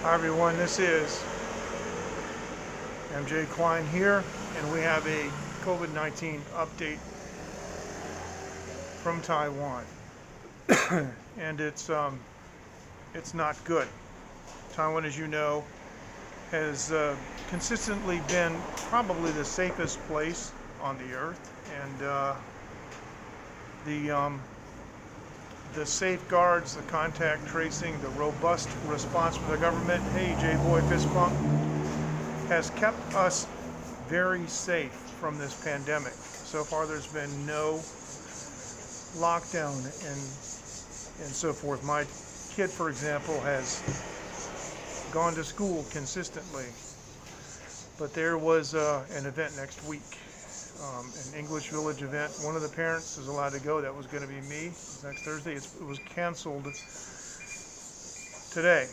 Hi everyone, this is MJ Klein here, and we have a COVID-19 update from Taiwan, and it's not good. Taiwan, as you know, has consistently been probably the safest place on the earth, and the safeguards, the contact tracing, the robust response from the government, hey J-Boy fist bump, has kept us very safe from this pandemic. So far there's been no lockdown and so forth. My kid, for example, has gone to school consistently, but there was an event next week. An English Village event. One of the parents is allowed to go. That was going to be me. It's next Thursday. It was canceled today.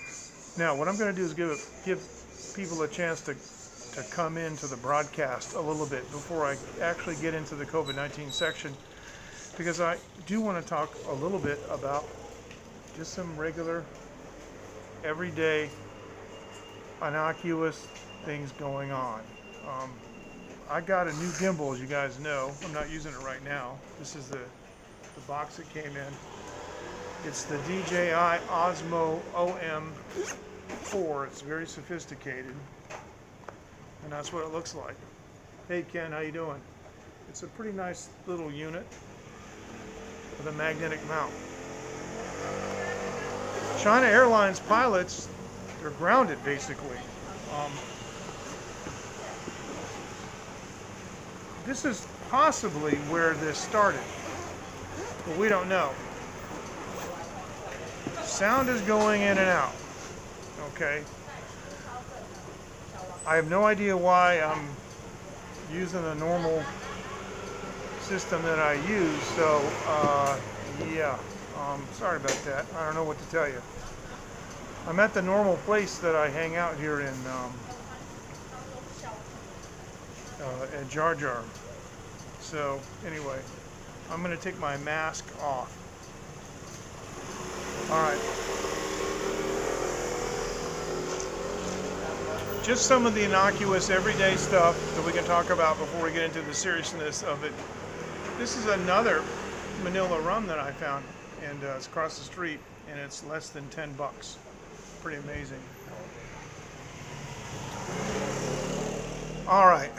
Now, what I'm going to do is give people a chance to come into the broadcast a little bit before I actually get into the COVID-19 section, because I do want to talk a little bit about just some regular, everyday, innocuous things going on. I got a new gimbal, as you guys know. I'm not using it right now. This is the box that came in. It's the DJI Osmo OM4. It's very sophisticated, and that's what it looks like. Hey Ken, how you doing? It's a pretty nice little unit with a magnetic mount. China Airlines pilots, they're grounded basically. This is possibly where this started, but we don't know. Sound is going in and out, okay? I have no idea why I'm using the normal system that I use, so yeah, sorry about that. I don't know what to tell you. I'm at the normal place that I hang out here in at Jar Jar. So anyway, I'm going to take my mask off. All right. Just some of the innocuous everyday stuff that we can talk about before we get into the seriousness of it. This is another Manila rum that I found, and it's across the street, and it's less than $10. Pretty amazing. All right.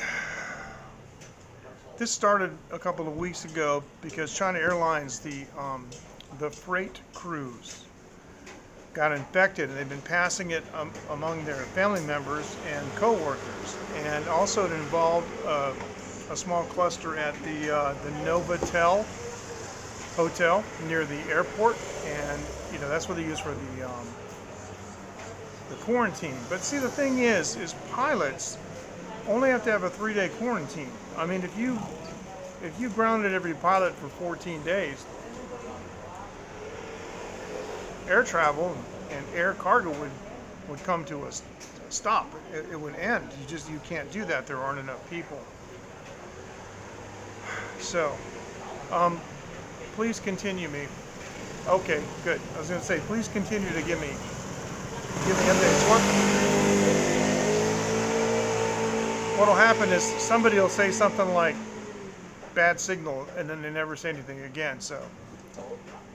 This started a couple of weeks ago because China Airlines, the freight crews, got infected, and they've been passing it among their family members and co-workers. And also it involved a small cluster at the Novotel hotel near the airport, and you know that's what they use for the quarantine. But see, the thing is pilots only have to have a 3-day quarantine. I mean, if you grounded every pilot for 14 days, air travel and air cargo would come to a stop. It would end. You can't do that. There aren't enough people. So, please continue me. Okay, good. I was going to say, please continue to give me updates. What'll happen is somebody will say something like bad signal, and then they never say anything again. So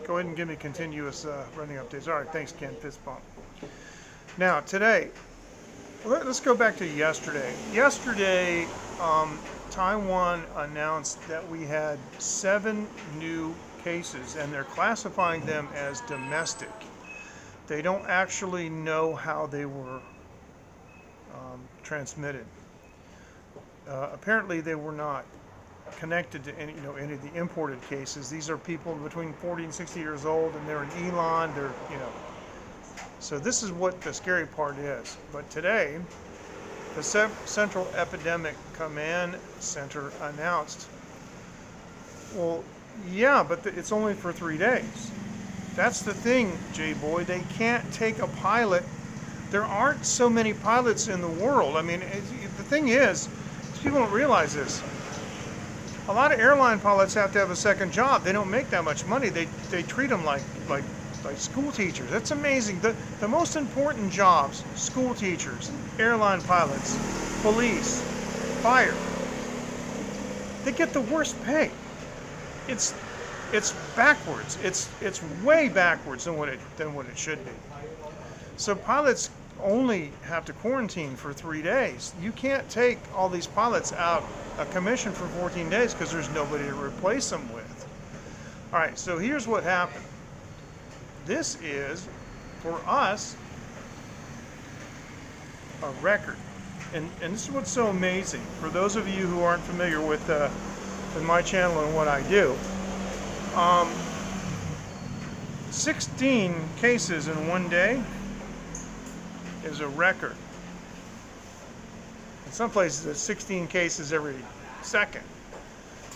go ahead and give me continuous running updates. All right, thanks Ken, fist bump. Now today, let's go back to yesterday. Yesterday, Taiwan announced that we had 7 new cases, and they're classifying them as domestic. They don't actually know how they were transmitted. Apparently they were not connected to any of the imported cases. These are people between 40 and 60 years old, and they're in Elon. So this is what the scary part is. But today, the Central Epidemic Command Center announced, well, yeah, but it's only for 3 days. That's the thing, J-Boy. They can't take a pilot. There aren't so many pilots in the world. I mean, the thing is, people don't realize this. A lot of airline pilots have to have a second job. They don't make that much money. They treat them like like school teachers. It's amazing. The most important jobs, school teachers, airline pilots, police, fire, they get the worst pay. It's backwards. It's way backwards than what it should be. So pilots only have to quarantine for 3 days. You can't take all these pilots out a commission for 14 days because there's nobody to replace them with. All right, so here's what happened. This is, for us, a record. And this is what's so amazing. For those of you who aren't familiar with my channel and what I do, 16 cases in one day is a record. In some places, it's 16 cases every second.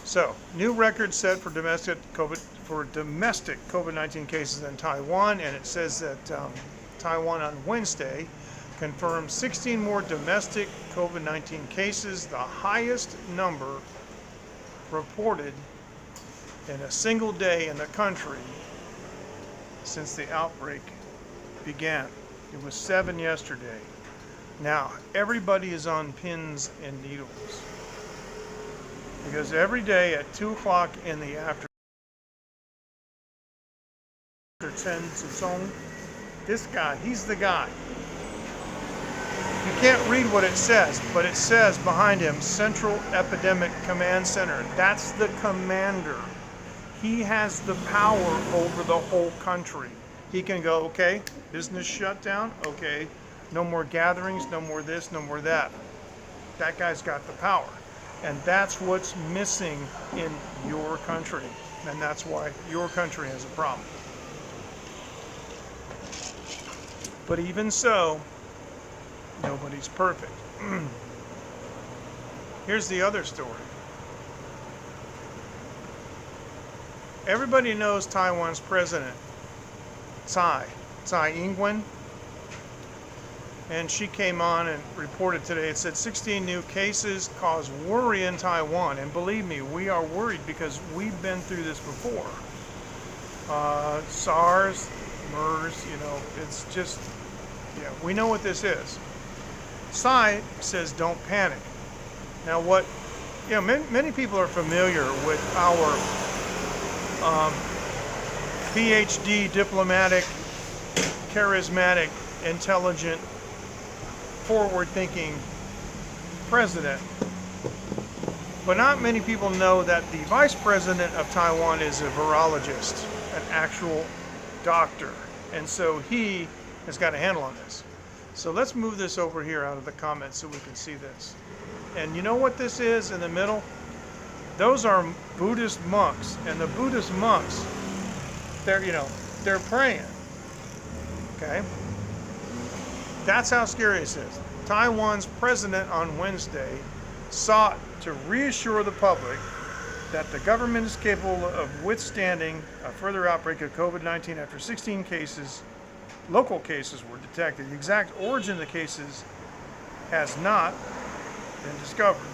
So, new record set for domestic COVID-19 cases in Taiwan, and it says that Taiwan on Wednesday confirmed 16 more domestic COVID-19 cases, the highest number reported in a single day in the country since the outbreak began. It was 7 yesterday. Now, everybody is on pins and needles because every day at 2 o'clock in the afternoon, 10 shih-chung, this guy, he's the guy. You can't read what it says, but it says behind him, Central Epidemic Command Center. That's the commander. He has the power over the whole country. He can go, okay, business shut down, okay, no more gatherings, no more this, no more that. That guy's got the power. And that's what's missing in your country. And that's why your country has a problem. But even so, nobody's perfect. Here's the other story. Everybody knows Taiwan's president, Tsai Ing-wen. And she came on and reported today. It said 16 new cases cause worry in Taiwan. And believe me, we are worried because we've been through this before. SARS, MERS, it's just, yeah, we know what this is. Tsai says don't panic. Now many people are familiar with our PhD, diplomatic, charismatic, intelligent, forward-thinking president. But not many people know that the vice president of Taiwan is a virologist, an actual doctor. And so he has got a handle on this. So let's move this over here out of the comments so we can see this. And you know what this is in the middle? Those are Buddhist monks. And the Buddhist monks, they're praying. Okay? That's how scary this is. Taiwan's president on Wednesday sought to reassure the public that the government is capable of withstanding a further outbreak of COVID-19 after 16 cases, local cases, were detected. The exact origin of the cases has not been discovered.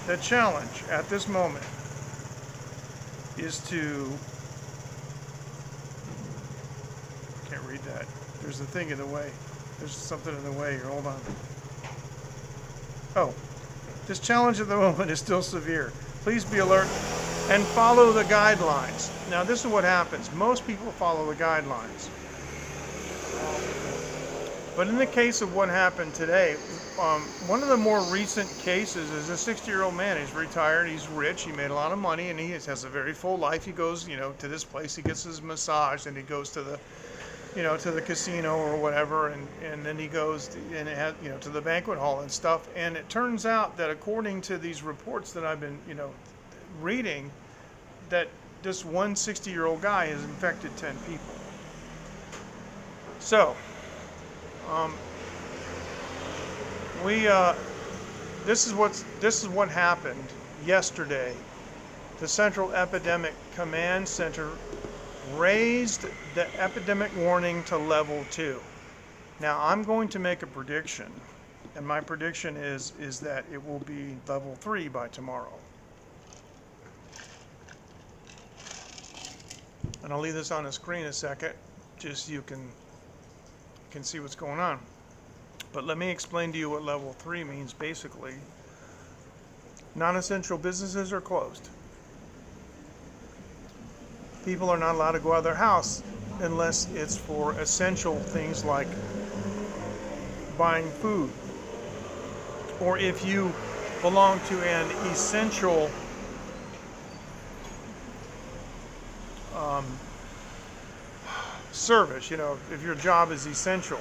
The challenge at this moment is to, can't read that. There's a thing in the way. There's something in the way here. Hold on. Oh, this challenge at the moment is still severe. Please be alert and follow the guidelines. Now, this is what happens. Most people follow the guidelines. But in the case of what happened today, one of the more recent cases is a 60-year-old man. He's retired, he's rich, he made a lot of money, and he has a very full life. He goes, to this place, he gets his massage, and he goes to the, to the casino or whatever, and then he goes to the banquet hall and stuff. And it turns out that according to these reports that I've been, reading, that this one 60-year-old guy has infected 10 people. So, this is what happened yesterday. The Central Epidemic Command Center raised the epidemic warning to level 2. Now, I'm going to make a prediction, and my prediction is that it will be level 3 by tomorrow. And I'll leave this on the screen a second. just so you can see what's going on. But let me explain to you what level 3 means. Basically, non-essential businesses are closed. People are not allowed to go out of their house unless it's for essential things like buying food, or if you belong to an essential service, if your job is essential,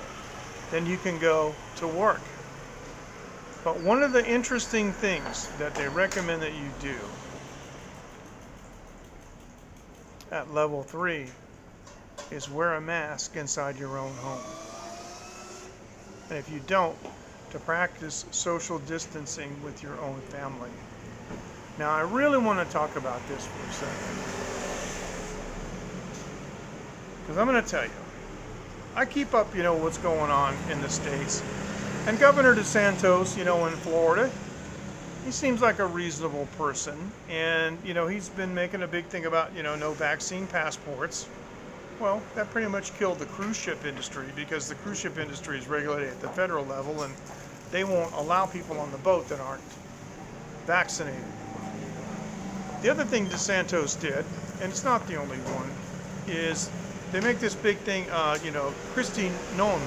then you can go to work. But one of the interesting things that they recommend that you do at level 3 is wear a mask inside your own home. And if you don't, to practice social distancing with your own family. Now, I really want to talk about this for a second, because I'm going to tell you, I keep up, what's going on in the States. And Governor DeSantis, in Florida, he seems like a reasonable person. And, he's been making a big thing about, no vaccine passports. Well, that pretty much killed the cruise ship industry, because the cruise ship industry is regulated at the federal level, and they won't allow people on the boat that aren't vaccinated. The other thing DeSantis did, and it's not the only one, is they make this big thing, Christine Nome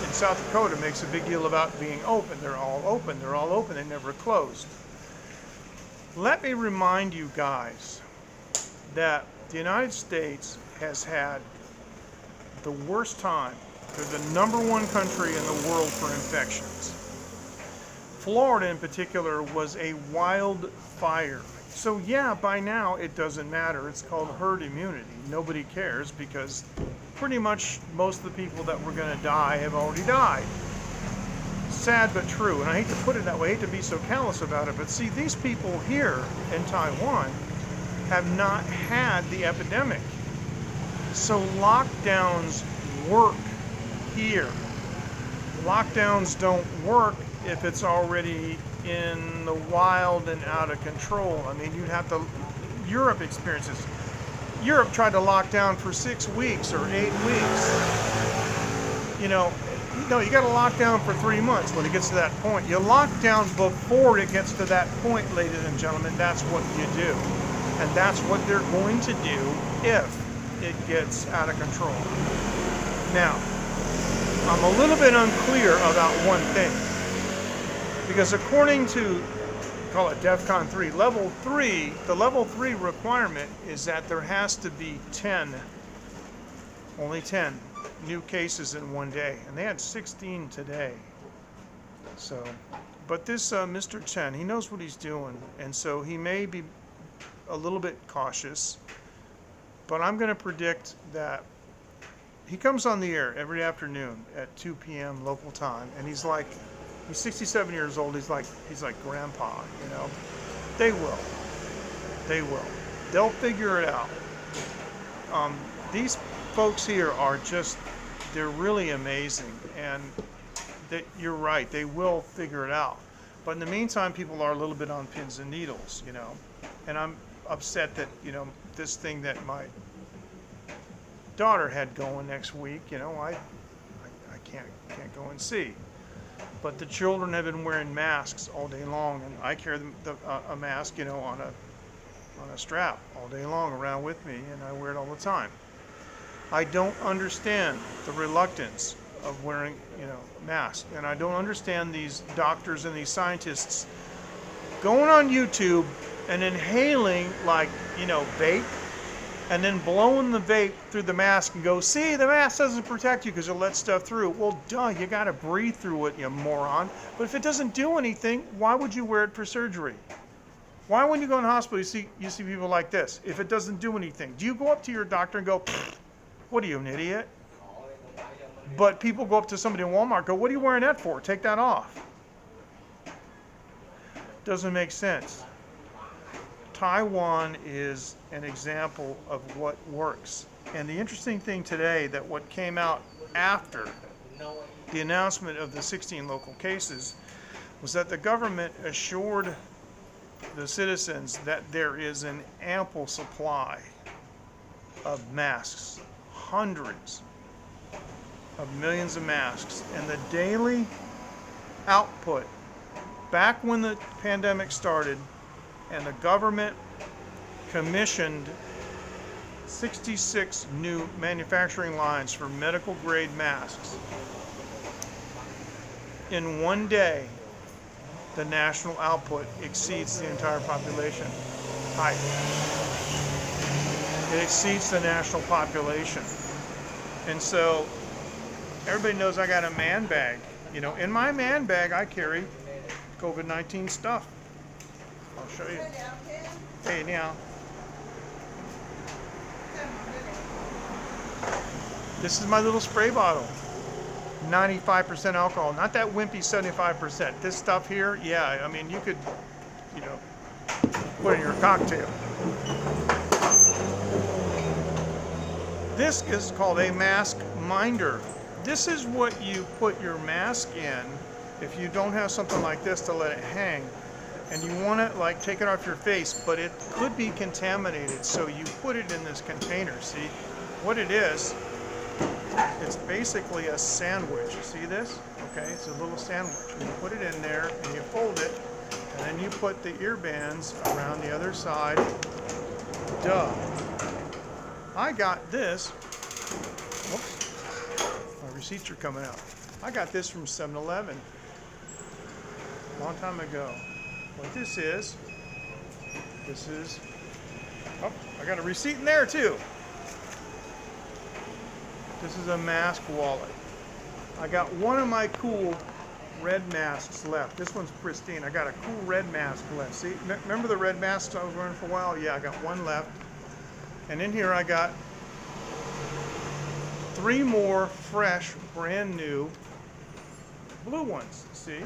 in South Dakota makes a big deal about being open. They're all open. They're all open. They never closed. Let me remind you guys that the United States has had the worst time. They're the #1 country in the world for infections. Florida in particular was a wildfire. So yeah, by now it doesn't matter. It's called herd immunity. Nobody cares, because pretty much most of the people that were going to die have already died. Sad but true. And I hate to put it that way, I hate to be so callous about it, but see, these people here in Taiwan have not had the epidemic. So lockdowns work here. Lockdowns don't work if it's already in the wild and out of control. I mean, you'd have to, Europe experiences. Europe tried to lock down for 6 weeks or 8 weeks. No, you got to lock down for 3 months when it gets to that point. You lock down before it gets to that point, ladies and gentlemen. That's what you do. And that's what they're going to do if it gets out of control. Now, I'm a little bit unclear about one thing, because according to, call it DEFCON 3, level 3, the level 3 requirement is that there has to be only 10 new cases in one day, and they had 16 today. So, but this Mr. Chen, he knows what he's doing, and so he may be a little bit cautious, but I'm going to predict that he comes on the air every afternoon at 2 p.m. local time, and he's 67 years old. He's like grandpa, They will. They'll figure it out. These folks here are they're really amazing, and you're right, they will figure it out. But in the meantime, people are a little bit on pins and needles, and I'm upset that, this thing that my daughter had going next week, I can't go and see. But the children have been wearing masks all day long, and I carry a mask, on a strap all day long around with me, and I wear it all the time. I don't understand the reluctance of wearing, masks, and I don't understand these doctors and these scientists going on YouTube and inhaling vape, and then blowing the vape through the mask and go, see, the mask doesn't protect you because it'll let stuff through. Well, duh, you got to breathe through it, you moron. But if it doesn't do anything, why would you wear it for surgery? Why, when you go in the hospital, you see people like this? If it doesn't do anything, do you go up to your doctor and go, what are you, an idiot? But people go up to somebody in Walmart and go, what are you wearing that for? Take that off. Doesn't make sense. Taiwan is an example of what works. And the interesting thing today, that what came out after the announcement of the 16 local cases, was that the government assured the citizens that there is an ample supply of masks, hundreds of millions of masks. And the daily output, back when the pandemic started and the government commissioned 66 new manufacturing lines for medical grade masks, in one day, the national output exceeds the entire population. Hi. It exceeds the national population. And so everybody knows I got a man bag. You know, in my man bag, I carry COVID-19 stuff. I'll show you. Hey, now. This is my little spray bottle. 95% alcohol, not that wimpy 75%. This stuff here, yeah, I mean, you could, you know, put in your cocktail. This is called a mask minder. This is what you put your mask in if you don't have something like this to let it hang, and you want to like take it off your face, but it could be contaminated, so you put it in this container. See what it is? It's basically a sandwich. You see this? Okay, it's a little sandwich. And you put it in there and you fold it, and then you put the ear bands around the other side. Duh. I got this. Whoops. My receipts are coming out. I got this from 7-Eleven a long time ago. What this is, oh, I got a receipt in there too. This is a mask wallet. I got one of my cool red masks left. This one's pristine. I got a cool red mask left. See, remember the red masks I was wearing for a while? Yeah, I got one left. And in here I got 3 more fresh, brand new blue ones. See?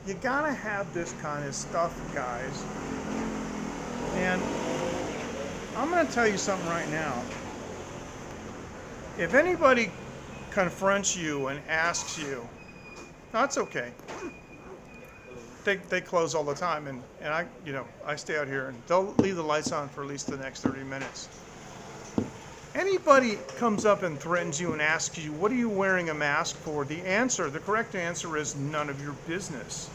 You gotta have this kind of stuff, guys. And I'm gonna tell you something right now. If anybody confronts you and asks you, that's okay. They close all the time, and I stay out here, and they'll leave the lights on for at least the next 30 minutes. Anybody comes up and threatens you and asks you, what are you wearing a mask for? The correct answer is none of your business.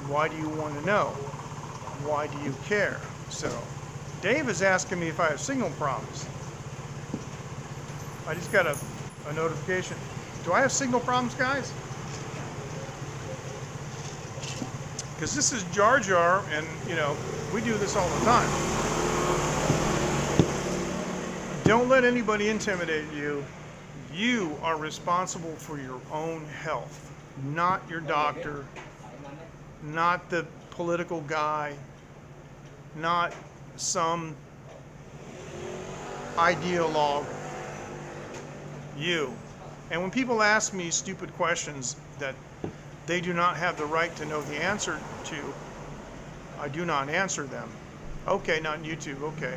Why do you want to know? Why do you care? So, Dave is asking me if I have signal problems. I just got a notification. Do I have signal problems, guys? Because this is Jar Jar, and we do this all the time. Don't let anybody intimidate you. You are responsible for your own health, not your doctor, not the political guy, not some ideologue. You. And when people ask me stupid questions that they do not have the right to know the answer to, I do not answer them. Okay, not on YouTube. Okay,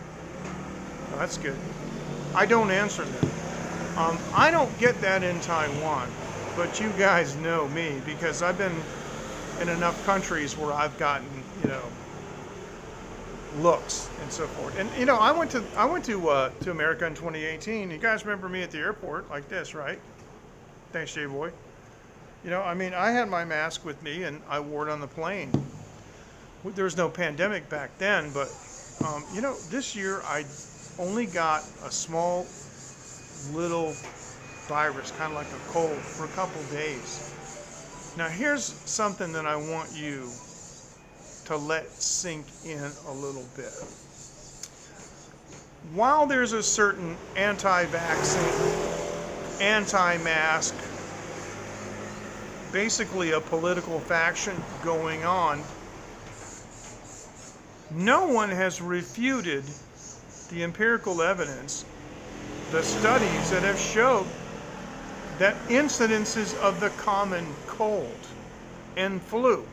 well, that's good. I don't answer them. I don't get that in Taiwan, but you guys know me because I've been in enough countries where I've gotten, looks and so forth. And I went to America in 2018. You guys remember me at the airport like this, right? Thanks, Jay Boy. I had my mask with me and I wore it on the plane. There was no pandemic back then, but this year I only got a small little virus, kind of like a cold, for a couple days. Now here's something that I want you to let sink in a little bit. While there's a certain anti-vaccine, anti-mask, basically a political faction going on, no one has refuted the empirical evidence, the studies that have showed that incidences of the common cold and flu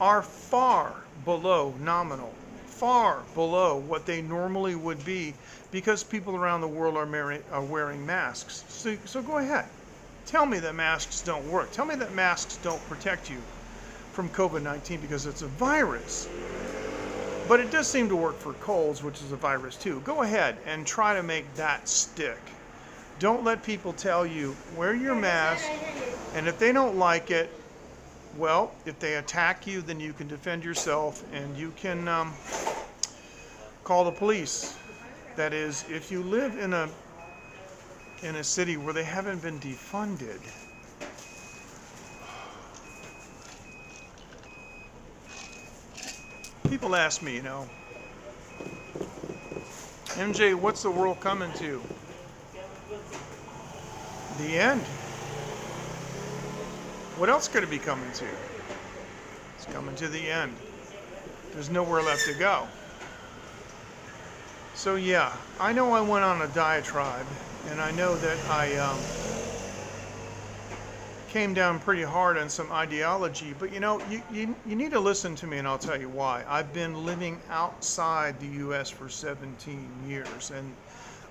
are far below nominal, far below what they normally would be, because people around the world are wearing masks. So go ahead. Tell me that masks don't work. Tell me that masks don't protect you from COVID-19 because it's a virus. But it does seem to work for colds, which is a virus too. Go ahead and try to make that stick. Don't let people tell you, wear your mask, and if they don't like it, well, if they attack you, then you can defend yourself and you can call the police. That is, if you live in a city where they haven't been defunded, people ask me, MJ, what's the world coming to? The end. What else could it be coming to? It's coming to the end. There's nowhere left to go. So yeah, I know I went on a diatribe, and I know that I came down pretty hard on some ideology, but you need to listen to me, and I'll tell you why. I've been living outside the U.S. for 17 years, and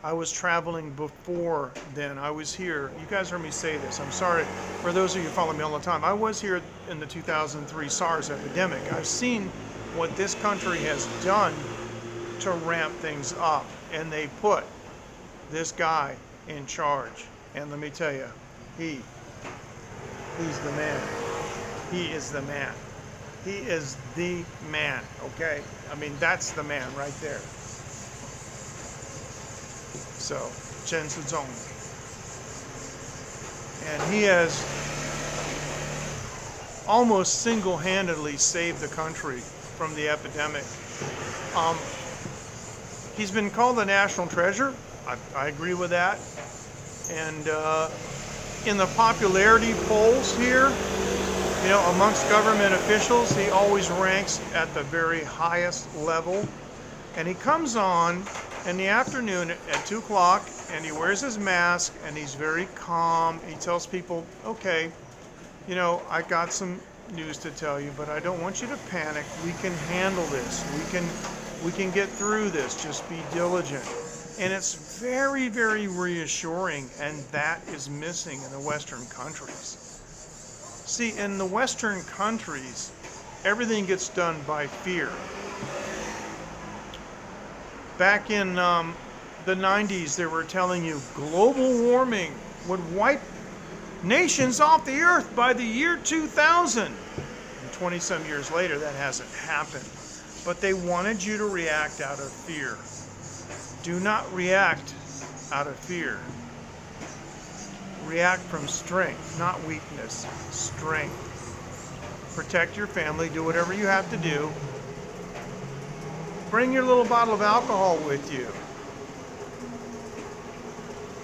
I was traveling before then. I was here. You guys heard me say this. I'm sorry for those of you who follow me all the time. I was here in the 2003 SARS epidemic. I've seen what this country has done to ramp things up, and they put this guy in charge. And let me tell you, he's the man. He is the man. He is the man, okay? I mean, that's the man right there. So, Chen Shih-chung. And he has almost single-handedly saved the country from the epidemic. He's been called the national treasure. I agree with that. And in the popularity polls here, amongst government officials, he always ranks at the very highest level. And he comes on in the afternoon at 2 o'clock, and he wears his mask, and he's very calm. He tells people, okay, I got some news to tell you, but I don't want you to panic. We can handle this. We can get through this. Just be diligent. And it's very, very reassuring, and that is missing in the Western countries. See, in the Western countries, everything gets done by fear. Back in the 90s, they were telling you global warming would wipe nations off the earth by the year 2000. And 20-some years later, that hasn't happened. But they wanted you to react out of fear. Do not react out of fear. React from strength, not weakness. Strength. Protect your family. Do whatever you have to do. Bring your little bottle of alcohol with you.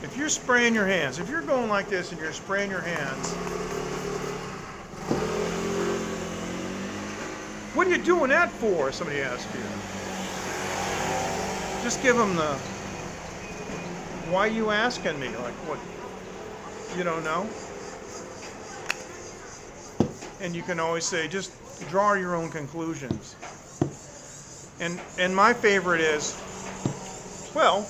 If you're spraying your hands, if you're going like this and you're spraying your hands, what are you doing that for? Somebody asked you. Just give them the, why are you asking me? Like, what? You don't know? And you can always say, just draw your own conclusions. And my favorite is, well,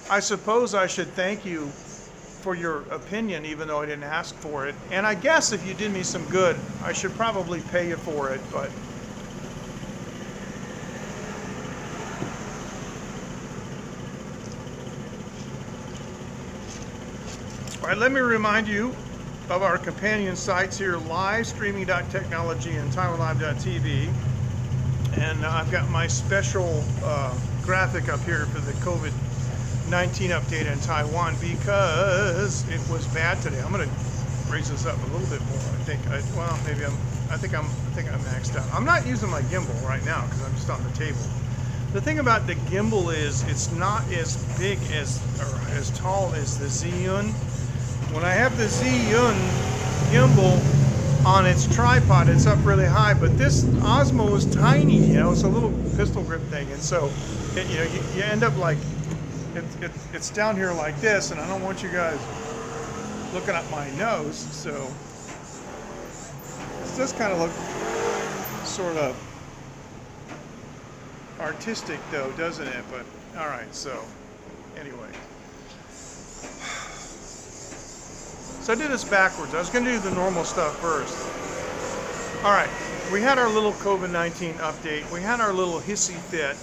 I suppose I should thank you for your opinion, even though I didn't ask for it. And I guess if you did me some good, I should probably pay you for it, but all right, let me remind you of our companion sites here, livestreaming.technology and taiwanlive.tv. And I've got my special graphic up here for the COVID-19 update in Taiwan because it was bad today. I'm going to raise this up a little bit more. I think I'm maxed out. I'm not using my gimbal right now because I'm just on the table. The thing about the gimbal is it's not as big or as tall as the Zhiyun. When I have the Zhiyun gimbal on its tripod, it's up really high, but this Osmo is tiny, it's a little pistol grip thing, and so, you end up like, it's down here like this, and I don't want you guys looking up my nose, so it does kind of look sort of artistic though, doesn't it? But, alright, so, anyway. So I did this backwards. I was going to do the normal stuff first. All right, we had our little COVID-19 update. We had our little hissy fit,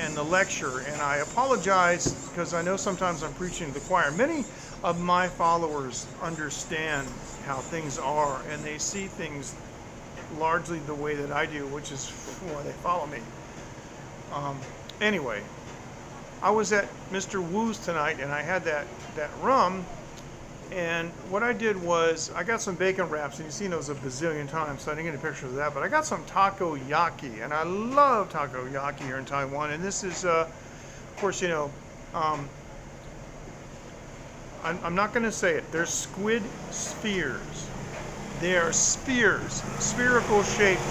and the lecture. And I apologize because I know sometimes I'm preaching to the choir. Many of my followers understand how things are, and they see things largely the way that I do, which is why they follow me. Anyway, I was at Mr. Wu's tonight, and I had that rum. And what I did was, I got some bacon wraps, and you've seen those a bazillion times, so I didn't get a picture of that, but I got some takoyaki, and I love takoyaki here in Taiwan, and this is, of course, you know, I'm not going to say it, they're squid spheres. They are spheres, spherical shaped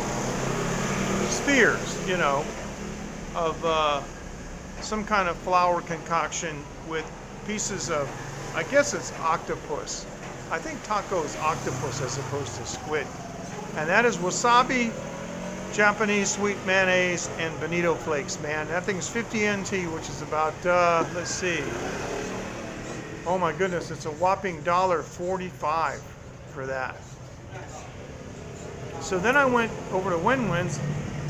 spheres, you know, of some kind of flour concoction with pieces of, I guess it's octopus. I think taco is octopus as opposed to squid. And that is wasabi, Japanese sweet mayonnaise, and bonito flakes, man. That thing's 50 NT, which is about, let's see. Oh my goodness, it's a whopping $1.45 for that. So then I went over to Win-Win's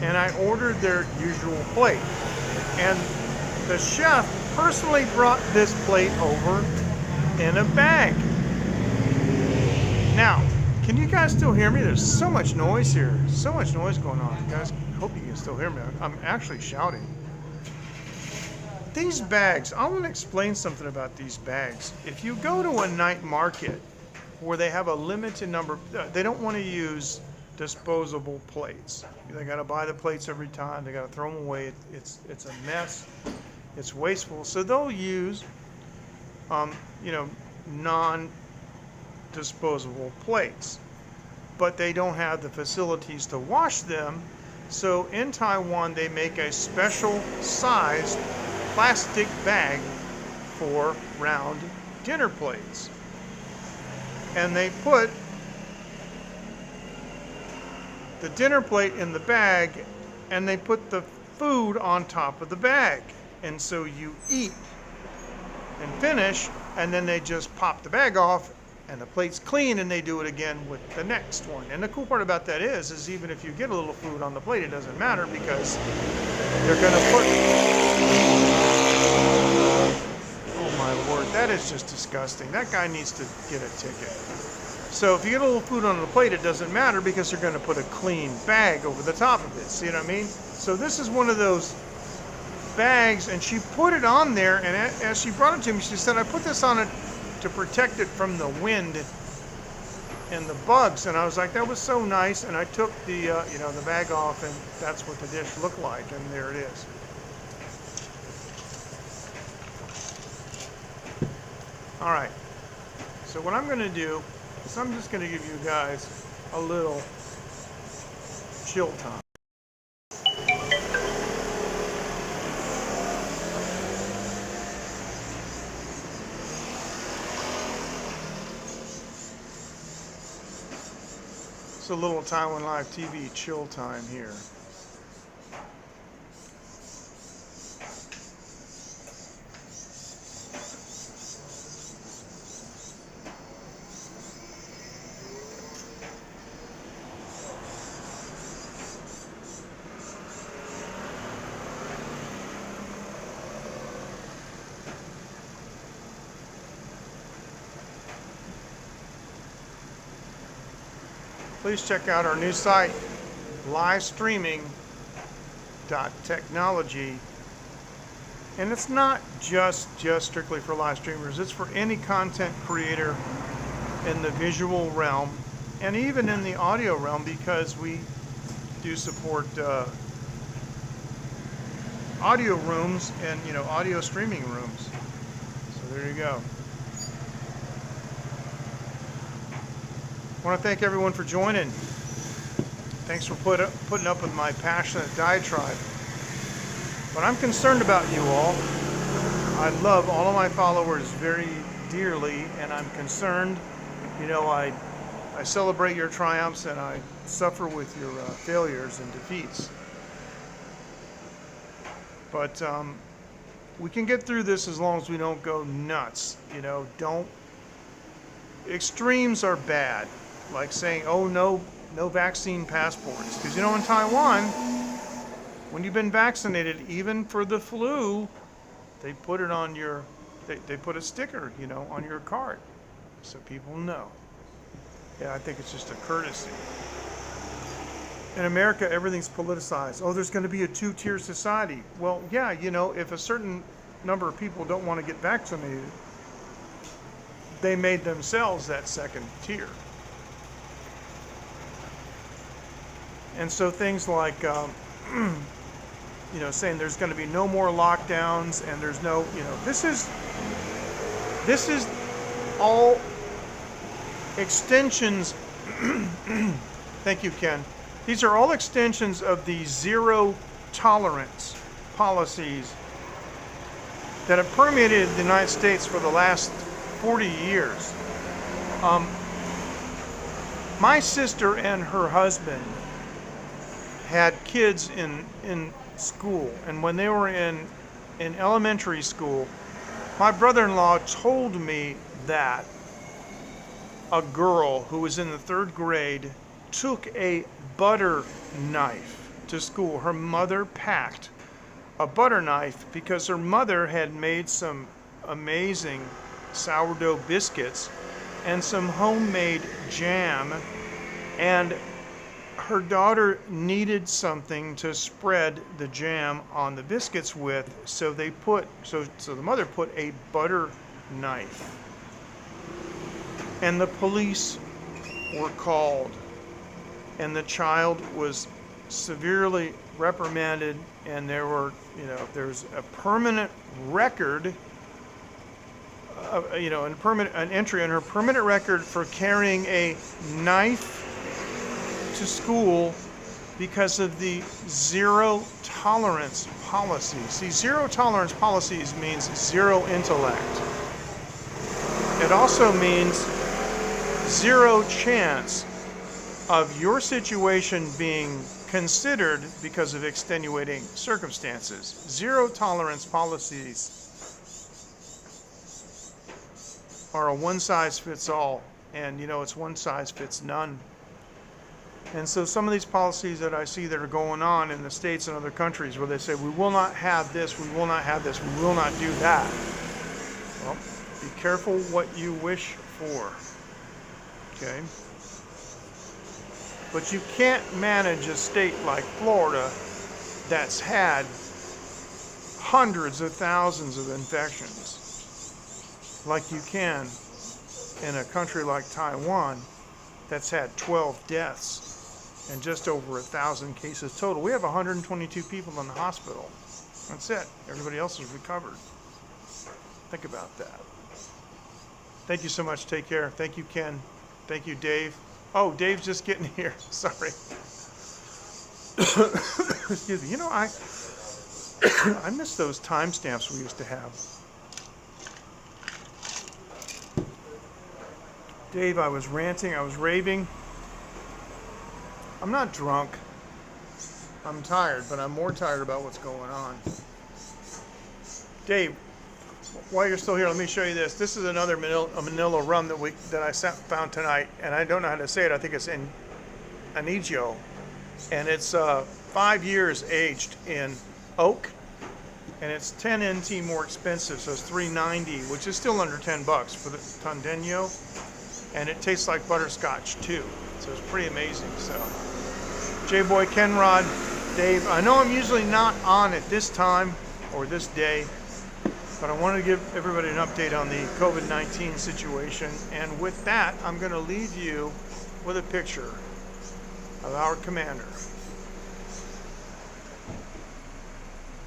and I ordered their usual plate. And the chef personally brought this plate over in a bag. Now, can you guys still hear me? There's so much noise here. So much noise going on. You guys, I hope you can still hear me. I'm actually shouting. These bags, I want to explain something about these bags. If you go to a night market where they have a limited number, they don't want to use disposable plates. They got to buy the plates every time. They got to throw them away. It's a mess. It's wasteful. So they'll use you know, non-disposable plates, but they don't have the facilities to wash them. So in Taiwan, they make a special sized plastic bag for round dinner plates. And they put the dinner plate in the bag, and they put the food on top of the bag. And so you eat and finish, and then they just pop the bag off, and the plate's clean, and they do it again with the next one. And the cool part about that is even if you get a little food on the plate, it doesn't matter, because they're gonna put, oh my word, that is just disgusting. That guy needs to get a ticket. So if you get a little food on the plate, it doesn't matter, because they're gonna put a clean bag over the top of it. See what I mean? So this is one of those bags, and she put it on there, and as she brought it to me, she said, I put this on it to protect it from the wind and the bugs. And I was like, that was so nice. And I took the you know, the bag off, and that's what the dish looked like, and there it is. All right, so what I'm going to do is I'm just going to give you guys a little chill time. A little Taiwan Live TV chill time here. Please check out our new site, livestreaming.technology. And it's not just strictly for live streamers. It's for any content creator in the visual realm, and even in the audio realm, because we do support audio rooms and, you know, audio streaming rooms. So there you go. I want to thank everyone for joining. Thanks for putting up with my passionate diatribe. But I'm concerned about you all. I love all of my followers very dearly, and I'm concerned. You know, I celebrate your triumphs, and I suffer with your failures and defeats. But we can get through this as long as we don't go nuts. You know, extremes are bad. Like saying, oh, no vaccine passports. Because, you know, in Taiwan, When you've been vaccinated, even for the flu, they put it on your, they put a sticker, you know, on your card so people know. Yeah, I think it's just a courtesy. In America, everything's politicized. Oh, there's going to be a two-tier society. Well, yeah, you know, if a certain number of people don't want to get vaccinated, they made themselves that second tier. And so things like, you know, saying there's going to be no more lockdowns and there's no, you know, this is all extensions. Thank you, Ken. These are all extensions of the zero tolerance policies that have permeated the United States for the last 40 years. My sister and her husband had kids in school, and when they were in elementary school, my brother-in-law told me that a girl who was in the 3rd grade took a butter knife to school. Her mother packed a butter knife because her mother had made some amazing sourdough biscuits and some homemade jam, and her daughter needed something to spread the jam on the biscuits with, so they put, so the mother put a butter knife. And the police were called, and the child was severely reprimanded, and there were, you know, there's a permanent record, you know, an entry on her permanent record for carrying a knife to school because of the zero tolerance policy. See, zero tolerance policies means zero intellect. It also means zero chance of your situation being considered because of extenuating circumstances. Zero tolerance policies are a one size fits all, and you know, it's one size fits none. And so some of these policies that I see that are going on in the States and other countries where they say, we will not have this, we will not have this, we will not do that. Well, be careful what you wish for, okay? But you can't manage a state like Florida that's had hundreds of thousands of infections like you can in a country like Taiwan that's had 12 deaths and just over 1,000 cases total. We have 122 people in the hospital. That's it. Everybody else is recovered. Think about that. Thank you so much. Take care. Thank you, Ken. Thank you, Dave. Oh, Dave's just getting here. Sorry. Excuse me. You know, I miss those timestamps we used to have. Dave, I was ranting, I was raving. I'm not drunk. I'm tired, but I'm more tired about what's going on. Dave, while you're still here, let me show you this. This is another Manila rum that I found tonight, and I don't know how to say it. I think it's in Anillo, and it's 5 years aged in oak, and it's 10 NT more expensive, so it's $3.90, which is still under $10 for the Tondeño. And it tastes like butterscotch too, so it's pretty amazing. So, J-Boy, Kenrod, Dave, I know I'm usually not on at this time or this day, but I wanted to give everybody an update on the COVID-19 situation. And with that, I'm going to leave you with a picture of our commander.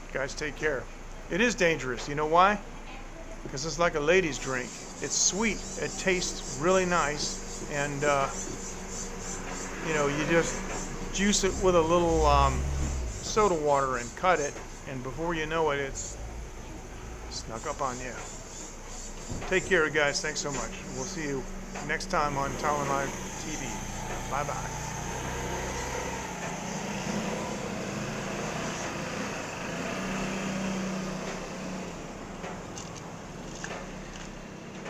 You guys take care. It is dangerous. You know why? Because it's like a lady's drink. It's sweet, it tastes really nice, and you know, you just juice it with a little soda water and cut it, and before you know it, it's snuck up on you. Take care, guys. Thanks so much. We'll see you next time on Taiwan Live TV. Bye-bye.